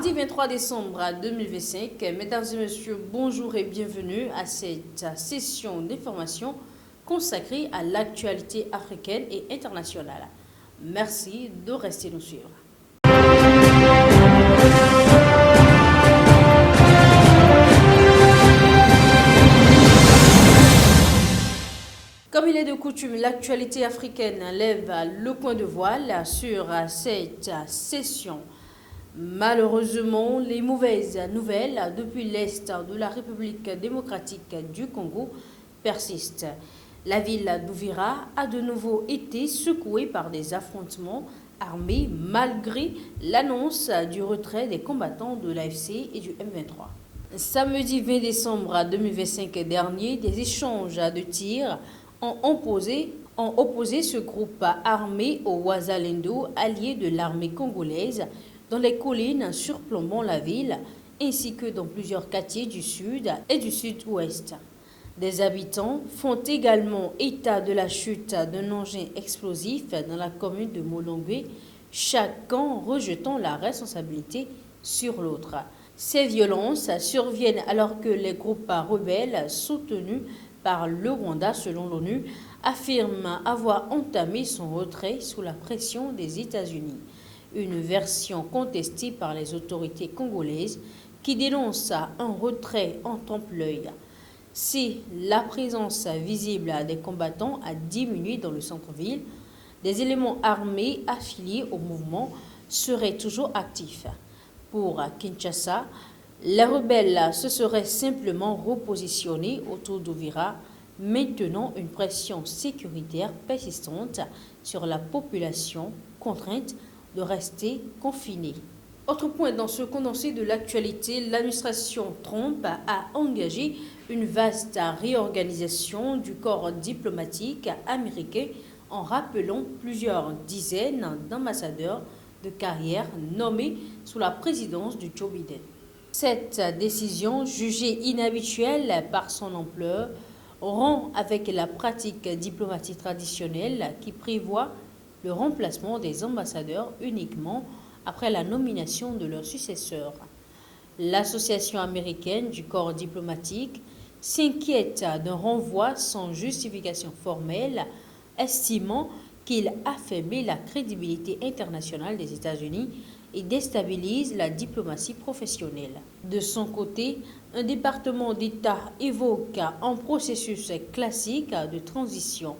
Mardi 23 décembre 2025, mesdames et messieurs, bonjour et bienvenue à cette session d'information consacrée à l'actualité africaine et internationale. Merci de rester nous suivre. Comme il est de coutume, l'actualité africaine lève le point de voile sur cette session. Malheureusement, les mauvaises nouvelles depuis l'Est de la République démocratique du Congo persistent. La ville d'Uvira a de nouveau été secouée par des affrontements armés malgré l'annonce du retrait des combattants de l'AFC et du M23. Samedi 20 décembre 2025 dernier, des échanges de tirs ont opposé ce groupe armé au Wazalendo, allié de l'armée congolaise, dans les collines surplombant la ville, ainsi que dans plusieurs quartiers du sud et du sud-ouest. Des habitants font également état de la chute d'un engin explosif dans la commune de Molongwe, chaque camp rejetant la responsabilité sur l'autre. Ces violences surviennent alors que les groupes rebelles soutenus par le Rwanda, selon l'ONU, affirment avoir entamé son retrait sous la pression des États-Unis. Une version contestée par les autorités congolaises qui dénoncent un retrait en trompe-l'œil. Si la présence visible des combattants a diminué dans le centre-ville, des éléments armés affiliés au mouvement seraient toujours actifs. Pour Kinshasa, les rebelles se seraient simplement repositionnés autour d'Uvira, maintenant une pression sécuritaire persistante sur la population contrainte de rester confinée. Autre point dans ce condensé de l'actualité, l'administration Trump a engagé une vaste réorganisation du corps diplomatique américain en rappelant plusieurs dizaines d'ambassadeurs de carrière nommés sous la présidence de Joe Biden. Cette décision, jugée inhabituelle par son ampleur, rompt avec la pratique diplomatique traditionnelle qui prévoit le remplacement des ambassadeurs uniquement après la nomination de leur successeur. L'Association américaine du corps diplomatique s'inquiète d'un renvoi sans justification formelle, estimant qu'il affaiblit la crédibilité internationale des États-Unis et déstabilise la diplomatie professionnelle. De son côté, un département d'État évoque un processus classique de transition.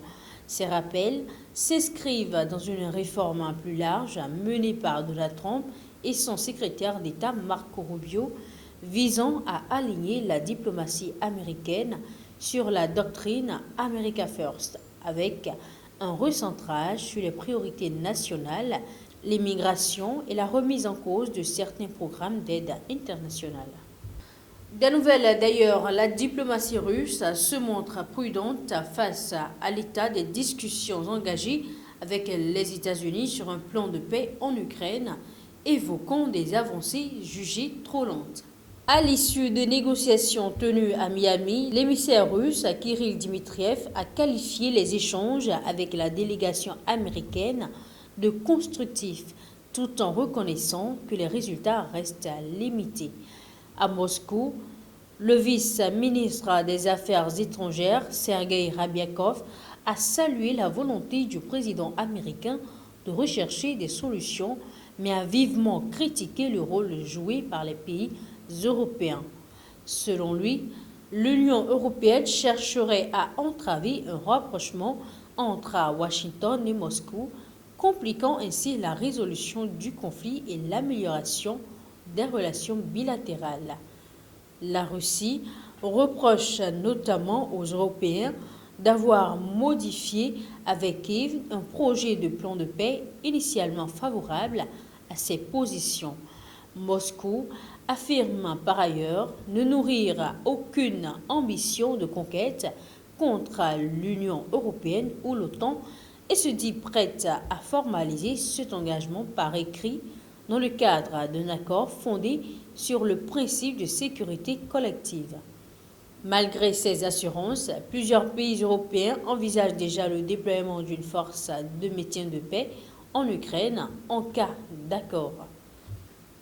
Ces rappels s'inscrivent dans une réforme plus large menée par Donald Trump et son secrétaire d'État Marco Rubio, visant à aligner la diplomatie américaine sur la doctrine America First, avec un recentrage sur les priorités nationales, l'immigration et la remise en cause de certains programmes d'aide internationale. Des nouvelles d'ailleurs, la diplomatie russe se montre prudente face à l'état des discussions engagées avec les États-Unis sur un plan de paix en Ukraine, évoquant des avancées jugées trop lentes. À l'issue de négociations tenues à Miami, l'émissaire russe Kirill Dmitriev a qualifié les échanges avec la délégation américaine de constructifs, tout en reconnaissant que les résultats restent limités. À Moscou, le vice-ministre des Affaires étrangères, Sergei Rabiakov, a salué la volonté du président américain de rechercher des solutions, mais a vivement critiqué le rôle joué par les pays européens. Selon lui, l'Union européenne chercherait à entraver un rapprochement entre Washington et Moscou, compliquant ainsi la résolution du conflit et l'amélioration des relations bilatérales. La Russie reproche notamment aux Européens d'avoir modifié avec Kiev un projet de plan de paix initialement favorable à ses positions. Moscou affirme par ailleurs ne nourrir aucune ambition de conquête contre l'Union européenne ou l'OTAN et se dit prête à formaliser cet engagement par écrit dans le cadre d'un accord fondé sur le principe de sécurité collective. Malgré ces assurances, plusieurs pays européens envisagent déjà le déploiement d'une force de maintien de paix en Ukraine en cas d'accord.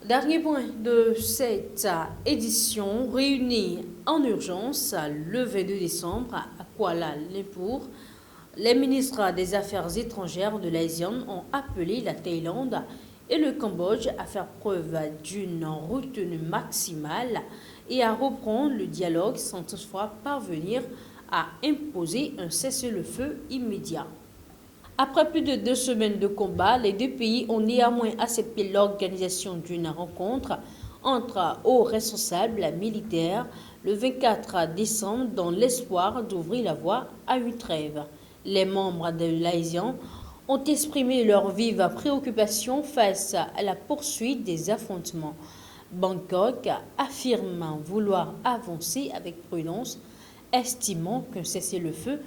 Dernier point de cette édition, réunie en urgence le 22 décembre à Kuala Lumpur, les ministres des Affaires étrangères de l'ASEAN ont appelé la Thaïlande et le Cambodge à faire preuve d'une retenue maximale et à reprendre le dialogue sans toutefois parvenir à imposer un cessez-le-feu immédiat. Après plus de 2 semaines de combat, les deux pays ont néanmoins accepté l'organisation d'une rencontre entre hauts responsables militaires le 24 décembre dans l'espoir d'ouvrir la voie à une trêve. Les membres de l'ASEAN ont exprimé leur vive préoccupation face à la poursuite des affrontements. Bangkok affirme vouloir avancer avec prudence, estimant qu'un cessez-le-feu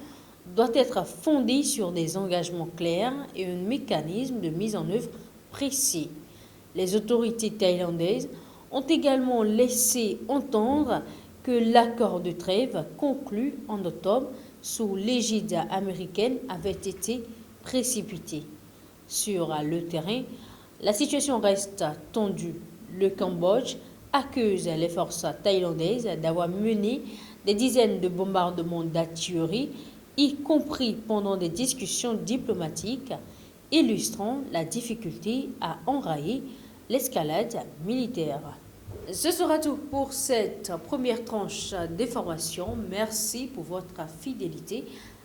doit être fondé sur des engagements clairs et un mécanisme de mise en œuvre précis. Les autorités thaïlandaises ont également laissé entendre que l'accord de trêve conclu en octobre sous l'égide américaine avait été précipité. Sur le terrain, la situation reste tendue. Le Cambodge accuse les forces thaïlandaises d'avoir mené des dizaines de bombardements d'artillerie, y compris pendant des discussions diplomatiques, illustrant la difficulté à enrayer l'escalade militaire. Ce sera tout pour cette première tranche d'information. Merci pour votre fidélité.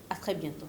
À très bientôt.